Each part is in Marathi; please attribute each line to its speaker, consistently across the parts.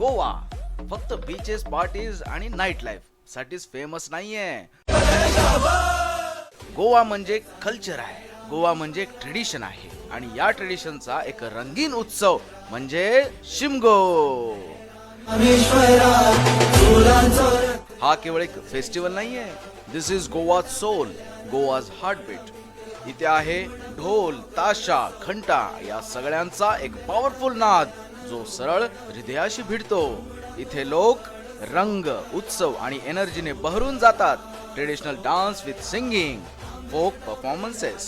Speaker 1: गोवा फक्त बीचेस, पार्टीज आणि नाईट लाईफ साठीच फेमस नाहीये. गोवा म्हणजे कल्चर आहे, गोवा म्हणजे एक ट्रेडिशन आहे आणि या ट्रेडिशनचा एक रंगीन उत्सव म्हणजे शिमगो. हा केवळ एक फेस्टिवल नाहीये. This is Goa's soul, Goa's heartbeat. इथे आहे ढोल, ताशा, घंटा या सगळ्यांचा एक पॉवरफुल नाद जो सरळ हृदयाशी भिडतो. इथे लोक रंग, उत्सव आणि एनर्जीने बहरून जातात. Traditional dance with singing, folk performances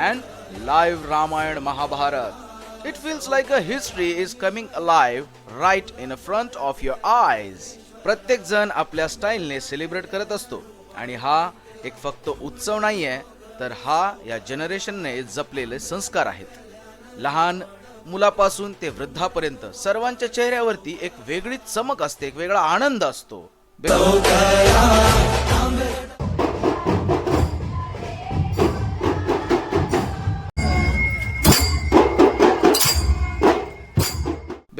Speaker 1: and live Ramayana Mahabharat. It feels like a history is coming alive right in front of your eyes. प्रत्येक जण आपल्या स्टाईलने सेलिब्रेट करत असतो आणि हा एक फक्त उत्सव नाहीये, तर हा या जनरेशनने जपलेले संस्कार आहेत. लहान मुलापासून ते वृद्धापर्यंत सर्वांच्या चेहऱ्यावरती एक वेगळीच चमक असते, एक वेगळा आनंद असतो.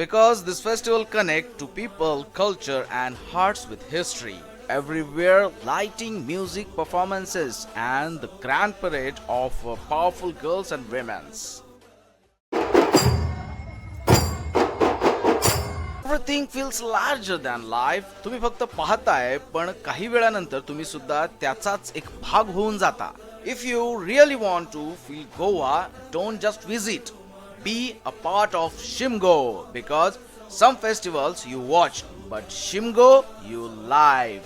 Speaker 1: Because this festival connects to people, culture and hearts with history. Everywhere lighting, music, performances and the grand parade of powerful girls and women. Everything feels larger than life. तुम्ही फक्त पाहताय, पण काही वेळानंतर तुम्ही सुद्धा त्याचाच एक भाग होऊन जाता. If you really want to feel Goa, don't just visit. Be a part of Shimgo, because some festivals you watch, but Shimgo you live.